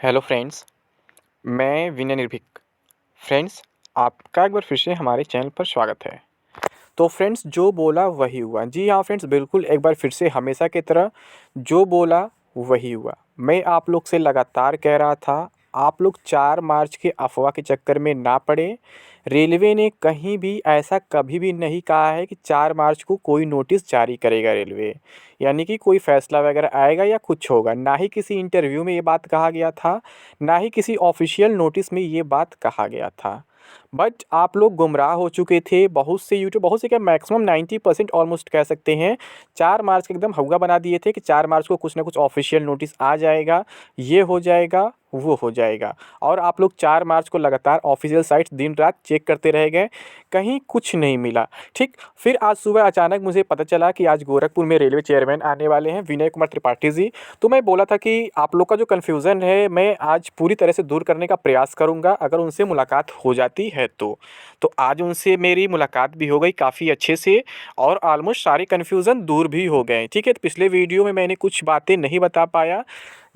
Hello friends, मैं विनय निर्भीक। Friends, आपका एक बार फिर से हमारे चैनल पर स्वागत है। तो फ्रेंड्स, जो बोला वही हुआ। जी हाँ फ्रेंड्स, बिल्कुल एक बार फिर से हमेशा की तरह जो बोला वही हुआ। मैं आप लोग से लगातार कह रहा था, आप लोग 4 मार्च के अफ़वाह के चक्कर में ना पड़ें। रेलवे ने कहीं भी ऐसा कभी भी नहीं कहा है कि 4 मार्च को कोई नोटिस जारी करेगा रेलवे, यानी कि कोई फ़ैसला वगैरह आएगा या कुछ होगा। ना ही किसी इंटरव्यू में ये बात कहा गया था, ना ही किसी ऑफ़िशियल नोटिस में ये बात कहा गया था। बट आप लोग गुमराह हो चुके थे। बहुत से क्या मैक्सिमम 90% ऑलमोस्ट कह सकते हैं 4 मार्च को एकदम हौवा बना दिए थे कि 4 मार्च को कुछ ना कुछ ऑफिशियल नोटिस आ जाएगा, ये हो जाएगा, वो हो जाएगा। और आप लोग 4 मार्च को लगातार ऑफिशियल साइट्स दिन रात चेक करते रह गए, कहीं कुछ नहीं मिला। ठीक, फिर आज सुबह अचानक मुझे पता चला कि आज गोरखपुर में रेलवे चेयरमैन आने वाले हैं, विनय कुमार त्रिपाठी जी। तो मैं बोला था कि आप लोग का जो कन्फ्यूज़न है, मैं आज पूरी तरह से दूर करने का प्रयास करूँगा, अगर उनसे मुलाकात हो जाती है तो। तो आज उनसे मेरी मुलाकात भी हो गई काफ़ी अच्छे से, और ऑलमोस्ट सारे कन्फ्यूज़न दूर भी हो गए। ठीक है, तो पिछले वीडियो में मैंने कुछ बातें नहीं बता पाया,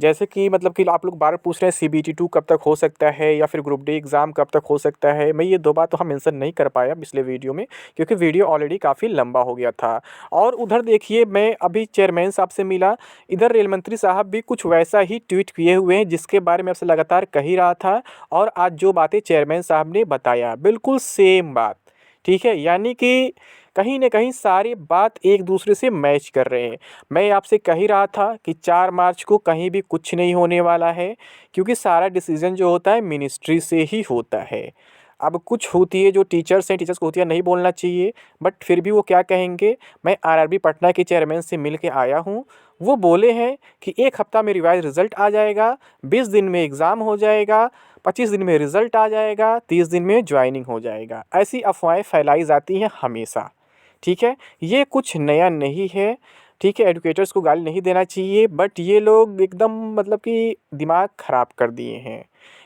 जैसे कि मतलब कि आप लोग बार पूछ रहे हैं सीबीटी 2 कब तक हो सकता है या फिर ग्रुप डी एग्ज़ाम कब तक हो सकता है। मैं ये 2 बात तो हम मेंशन नहीं कर पाया पिछले वीडियो में, क्योंकि वीडियो ऑलरेडी काफ़ी लंबा हो गया था। और उधर देखिए, मैं अभी चेयरमैन साहब से मिला, इधर रेल मंत्री साहब भी कुछ वैसा ही ट्वीट किए हुए हैं जिसके बारे में आपसे लगातार कह ही रहा था। और आज जो बातें चेयरमैन साहब ने बताया, बिल्कुल सेम बात। ठीक है, यानी कि कहीं न कहीं सारी बात एक दूसरे से मैच कर रहे हैं। मैं आपसे कह ही रहा था कि 4 मार्च को कहीं भी कुछ नहीं होने वाला है, क्योंकि सारा डिसीज़न जो होता है मिनिस्ट्री से ही होता है। अब कुछ होती है जो टीचर्स हैं, टीचर्स को होती है नहीं बोलना चाहिए, बट फिर भी वो क्या कहेंगे। मैं आरआरबी पटना के चेयरमैन से मिल के आया हूँ, वो बोले हैं कि 1 हफ्ता में रिवाइज़ रिज़ल्ट आ जाएगा, 20 दिन में एग्ज़ाम हो जाएगा, 25 दिन में रिज़ल्ट आ जाएगा, 30 दिन में जॉइनिंग हो जाएगा। ऐसी अफ़वाहें फैलाई जाती हैं हमेशा। ठीक है, ये कुछ नया नहीं है। ठीक है, एजुकेटर्स को गाली नहीं देना चाहिए, बट ये लोग एकदम मतलब कि दिमाग ख़राब कर दिए हैं।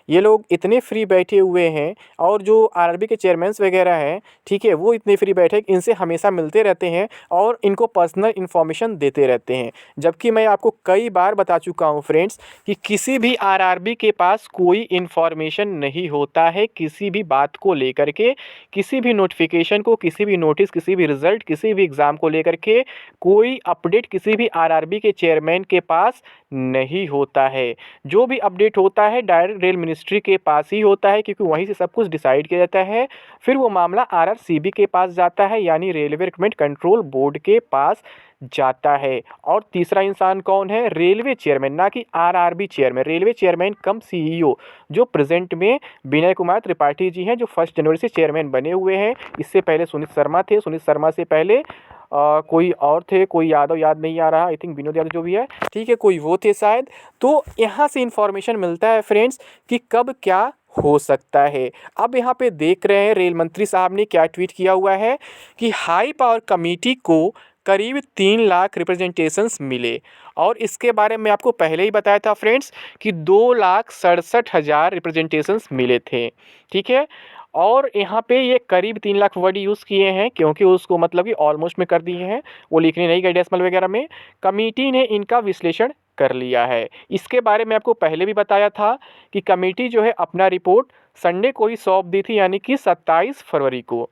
ये लोग इतने फ्री बैठे हुए हैं, और जो आरआरबी के चेयरमैन्स वगैरह हैं, ठीक है, वो इतने फ्री बैठे कि इनसे हमेशा मिलते रहते हैं और इनको पर्सनल इन्फॉर्मेशन देते रहते हैं। जबकि मैं आपको कई बार बता चुका हूँ फ्रेंड्स कि किसी भी आरआरबी के पास कोई इन्फॉर्मेशन नहीं होता है किसी भी बात को लेकर के, किसी भी नोटिफिकेशन को, किसी भी नोटिस, किसी भी रिजल्ट, किसी भी एग्ज़ाम को लेकर के कोई अपडेट किसी भी आरआरबी के चेयरमैन के पास नहीं होता है। जो भी अपडेट होता है डायरेक्ट रेल मिनिस्ट्री के पास ही होता है, क्योंकि वहीं से सब कुछ डिसाइड किया जाता है। फिर वो मामला आरआरसीबी के पास जाता है, यानी रेलवे रिक्रूटमेंट कंट्रोल बोर्ड के पास जाता है। और तीसरा इंसान कौन है? रेलवे चेयरमैन, ना कि RRB chairman. Railway chairman cum CEO, जो प्रेजेंट में विनय कुमार त्रिपाठी जी हैं, जो 1 जनवरी से चेयरमैन बने हुए हैं। इससे पहले सुनीत शर्मा थे, सुनीत शर्मा से पहले कोई और थे, कोई यादव, याद नहीं आ रहा, आई थिंक विनोद यादव जो भी है, ठीक है, कोई वो थे शायद। तो यहाँ से इन्फॉर्मेशन मिलता है फ्रेंड्स कि कब क्या हो सकता है। अब यहाँ पे देख रहे हैं रेल मंत्री साहब ने क्या ट्वीट किया हुआ है कि हाई पावर कमेटी को करीब 3 लाख रिप्रेजेंटेशंस मिले। और इसके बारे में आपको पहले ही बताया था फ्रेंड्स कि 2,67,000 रिप्रेजेंटेशंस मिले थे। ठीक है, और यहाँ पे ये करीब 3 लाख वर्ड यूज़ किए हैं, क्योंकि उसको मतलब कि ऑलमोस्ट में कर दिए हैं, वो लिखने नहीं गए डेसिमल वगैरह में। कमेटी ने इनका विश्लेषण कर लिया है। इसके बारे में आपको पहले भी बताया था कि कमेटी जो है अपना रिपोर्ट संडे को ही सौंप दी थी, यानी कि 27 फरवरी को।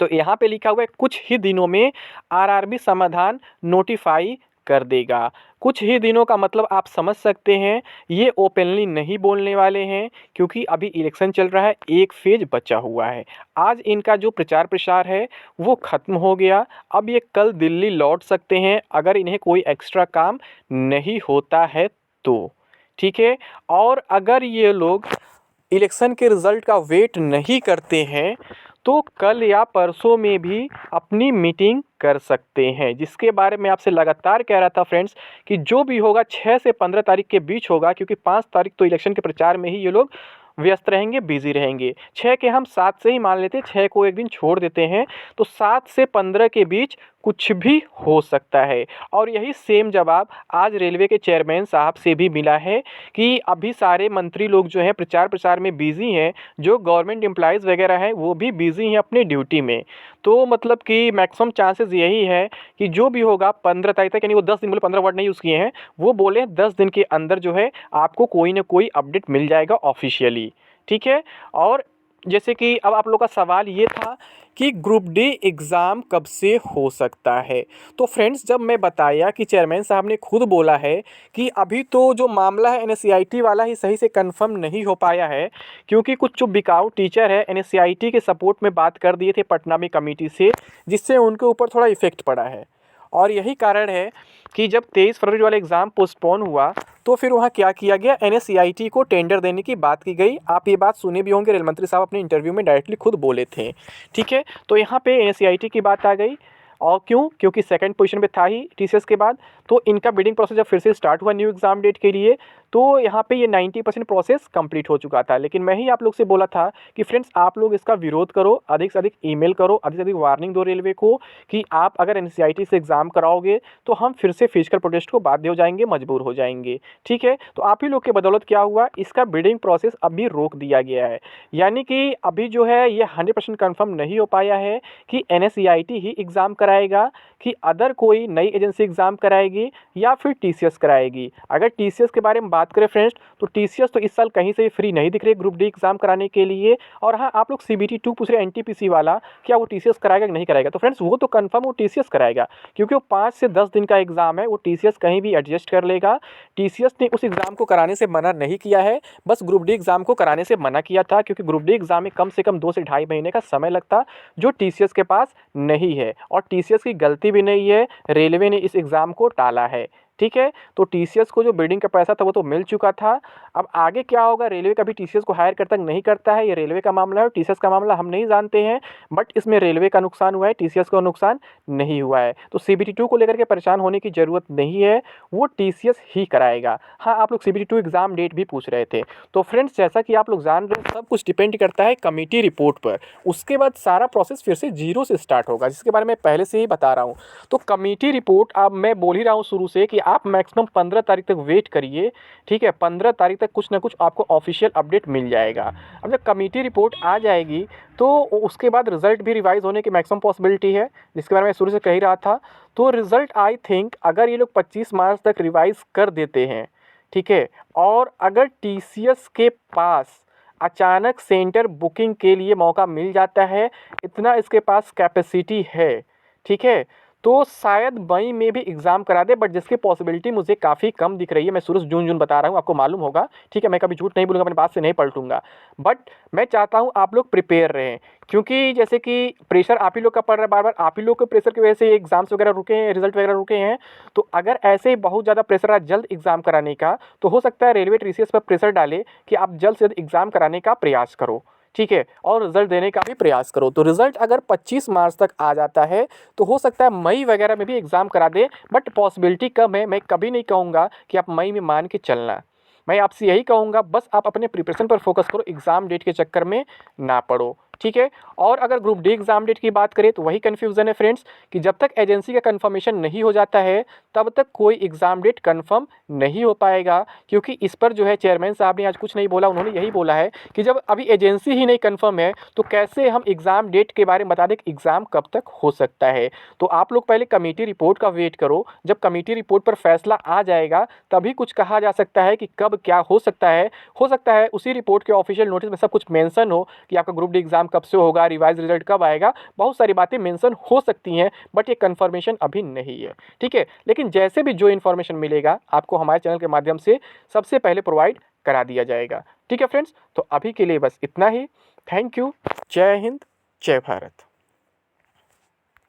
तो यहाँ पे लिखा हुआ है कुछ ही दिनों में आरआरबी समाधान नोटिफाई कर देगा। कुछ ही दिनों का मतलब आप समझ सकते हैं, ये ओपनली नहीं बोलने वाले हैं, क्योंकि अभी इलेक्शन चल रहा है, एक फेज बचा हुआ है। आज इनका जो प्रचार प्रसार है वो ख़त्म हो गया। अब ये कल दिल्ली लौट सकते हैं, अगर इन्हें कोई एक्स्ट्रा काम नहीं होता है तो। ठीक है, और अगर ये लोग इलेक्शन के रिज़ल्ट का वेट नहीं करते हैं तो कल या परसों में भी अपनी मीटिंग कर सकते हैं, जिसके बारे में आपसे लगातार कह रहा था फ्रेंड्स कि जो भी होगा 6 से 15 तारीख के बीच होगा, क्योंकि 5 तारीख तो इलेक्शन के प्रचार में ही ये लोग व्यस्त रहेंगे, बिज़ी रहेंगे। 6 के हम 7 से ही मान लेते हैं, 6 को एक दिन छोड़ देते हैं, तो 7 से 15 के बीच कुछ भी हो सकता है। और यही सेम जवाब आज रेलवे के चेयरमैन साहब से भी मिला है कि अभी सारे मंत्री लोग जो हैं प्रचार प्रसार में बिज़ी हैं, जो गवर्नमेंट एम्प्लॉइज़ वगैरह हैं वो भी बिज़ी हैं अपनी ड्यूटी में। तो मतलब कि मैक्सिमम चांसेस यही है कि जो भी होगा 15 तारीख तक, यानी वो 10 दिन बोले, 15 वर्ड नहीं यूज़ किए हैं, वो बोले 10 दिन के अंदर जो है आपको कोई ना कोई अपडेट मिल जाएगा ऑफ़िशियली, ठीक है। और जैसे कि अब आप लोग का सवाल ये था कि ग्रुप डी एग्ज़ाम कब से हो सकता है। तो फ्रेंड्स, जब मैं बताया कि चेयरमैन साहब ने खुद बोला है कि अभी तो जो मामला है एनएससीआईटी वाला ही सही से कंफर्म नहीं हो पाया है, क्योंकि कुछ जो बिकाऊ टीचर है एनएससीआईटी के सपोर्ट में बात कर दिए थे पटना में कमेटी से, जिससे उनके ऊपर थोड़ा इफ़ेक्ट पड़ा है। और यही कारण है कि जब 23 फरवरी वाला एग्ज़ाम पोस्टपोन हुआ तो फिर वहाँ क्या किया गया, एनएससीआईटी को टेंडर देने की बात की गई। आप ये बात सुने भी होंगे, रेल मंत्री साहब अपने इंटरव्यू में डायरेक्टली खुद बोले थे, ठीक है। तो यहाँ पे एनएससीआईटी की बात आ गई। और क्यों? क्योंकि सेकंड पोजीशन पे था ही टीसीएस के बाद। तो इनका बिडिंग प्रोसेस जब फिर से स्टार्ट हुआ न्यू एग्ज़ाम डेट के लिए, तो यहाँ पे ये 90% प्रोसेस कंप्लीट हो चुका था। लेकिन मैं ही आप लोग से बोला था कि फ्रेंड्स, आप लोग इसका विरोध करो, अधिक से अधिक ईमेल करो, अधिक से अधिक वार्निंग दो रेलवे को कि आप अगर एनसीईआरटी से एग्ज़ाम कराओगे तो हम फिर से फिजिकल प्रोटेस्ट को बाध्य हो जाएंगे, मजबूर हो जाएंगे, ठीक है। तो आप ही लोग के बदौलत क्या हुआ, इसका बिडिंग प्रोसेस अभी रोक दिया गया है। यानी कि अभी जो है ये 100% कन्फर्म नहीं हो पाया है कि एनएसईआरटी ही एग्ज़ाम कराएगा कि अदर कोई नई एजेंसी एग्ज़ाम कराएगी या फिर टीसीएस कराएगी। अगर टीसीएस के बारे में बात करें फ्रेंड्स, तो टीसीएस तो इस साल कहीं से फ्री नहीं दिख रही ग्रुप डी एग्ज़ाम कराने के लिए। और हाँ, आप लोग सीबीटी 2 पूछ रहे एनटीपीसी वाला, क्या वो टीसीएस कराएगा कि नहीं कराएगा? तो फ्रेंड्स, वो तो कन्फर्म वो टीसीएस कराएगा, क्योंकि वो 5 से 10 दिन का एग्ज़ाम है, वो टीसीएस कहीं भी एडजस्ट कर लेगा। टीसीएस ने उस एग्ज़ाम को कराने से मना नहीं किया है, बस ग्रुप डी एग्ज़ाम को कराने से मना किया था, क्योंकि ग्रुप डी एग्ज़ाम में कम से कम 2 से ढाई महीने का समय लगता, जो टीसीएस के पास नहीं है। और टीसीएस की गलती भी नहीं है, रेलवे ने इस एग्ज़ाम को टाला है, ठीक है। तो टीसीएस को जो बिल्डिंग का पैसा था वो तो मिल चुका था। अब आगे क्या होगा, रेलवे कभी टीसीएस को हायर करता नहीं करता है, ये रेलवे का मामला है और टीसीएस का मामला हम नहीं जानते हैं। बट इसमें रेलवे का नुकसान हुआ है, टीसीएस का नुकसान नहीं हुआ है। तो सीबीटी 2 को लेकर के परेशान होने की ज़रूरत नहीं है, वो टीसीएस ही कराएगा। हाँ, आप लोग सीबीटी 2 एग्ज़ाम डेट भी पूछ रहे थे। तो फ्रेंड्स, जैसा कि आप लोग जान रहे हैं, सब कुछ डिपेंड करता है कमेटी रिपोर्ट पर। उसके बाद सारा प्रोसेस फिर से जीरो से स्टार्ट होगा, जिसके बारे में पहले से ही बता रहा हूँ। तो कमेटी रिपोर्ट, अब मैं बोल ही रहा हूँ शुरू से कि आप मैक्सिमम 15 तारीख तक वेट करिए, ठीक है। 15 तारीख तक कुछ ना कुछ आपको ऑफिशियल अपडेट मिल जाएगा। अब जब कमेटी रिपोर्ट आ जाएगी तो उसके बाद रिजल्ट भी रिवाइज होने की मैक्सिमम पॉसिबिलिटी है, जिसके बारे में शुरू से कह ही रहा था। तो रिजल्ट आई थिंक अगर ये लोग 25 मार्च तक रिवाइज कर देते हैं, ठीक है, और अगर टीसीएस के पास अचानक सेंटर बुकिंग के लिए मौका मिल जाता है, इतना इसके पास कैपेसिटी है, ठीक है, तो शायद मई में भी एग्ज़ाम करा दे। बट जिसकी पॉसिबिलिटी मुझे काफ़ी कम दिख रही है, मैं शुरू से जून बता रहा हूँ, आपको मालूम होगा, ठीक है। मैं कभी झूठ नहीं बोलूँगा, अपनी बात से नहीं पलटूंगा। बट मैं चाहता हूँ आप लोग प्रिपेयर रहें, क्योंकि जैसे कि प्रेशर आप ही लोग का पड़ रहा है, बार बार आप ही लोग के प्रेशर की वजह से एग्ज़ाम्स वगैरह रुके हैं, रिजल्ट वगैरह रुके हैं। तो अगर ऐसे ही बहुत ज़्यादा प्रेशर है जल्द एग्ज़ाम कराने का, तो हो सकता है रेलवे टीसीएस पर प्रेशर डाले कि आप जल्द से जल्द एग्ज़ाम कराने का प्रयास करो, ठीक है, और रिजल्ट देने का भी प्रयास करो। तो रिजल्ट अगर 25 मार्च तक आ जाता है तो हो सकता है मई वगैरह में भी एग्ज़ाम करा दे, बट पॉसिबिलिटी कम है। मैं कभी नहीं कहूँगा कि आप मई में मान के चलना, मैं आपसे यही कहूँगा बस आप अपने प्रिपरेशन पर फोकस करो, एग्ज़ाम डेट के चक्कर में ना पड़ो, ठीक है। और अगर ग्रुप डी एग्ज़ाम डेट की बात करें तो वही कन्फ्यूज़न है फ्रेंड्स कि जब तक एजेंसी का कन्फर्मेशन नहीं हो जाता है तब तक कोई एग्ज़ाम डेट कन्फर्म नहीं हो पाएगा। क्योंकि इस पर जो है चेयरमैन साहब ने आज कुछ नहीं बोला, उन्होंने यही बोला है कि जब अभी एजेंसी ही नहीं कन्फर्म है तो कैसे हम एग्ज़ाम डेट के बारे में बता दें कि एग्ज़ाम कब तक हो सकता है। तो आप लोग पहले कमेटी रिपोर्ट का वेट करो, जब कमेटी रिपोर्ट पर फैसला आ जाएगा तभी कुछ कहा जा सकता है कि कब क्या हो सकता है। हो सकता है उसी रिपोर्ट के ऑफिशियल नोटिस में सब कुछ मेंशन हो कि आपका ग्रुप डी एग्ज़ाम कब से होगा, रिवाइज रिजल्ट कब आएगा, बहुत सारी बातें मेंशन हो सकती हैं, बट ये कंफर्मेशन अभी नहीं है, ठीक है। लेकिन जैसे भी जो इन्फॉर्मेशन मिलेगा आपको हमारे चैनल के माध्यम से सबसे पहले प्रोवाइड करा दिया जाएगा, ठीक है फ्रेंड्स। तो अभी के लिए बस इतना ही। Thank you. जय हिंद, जय भारत।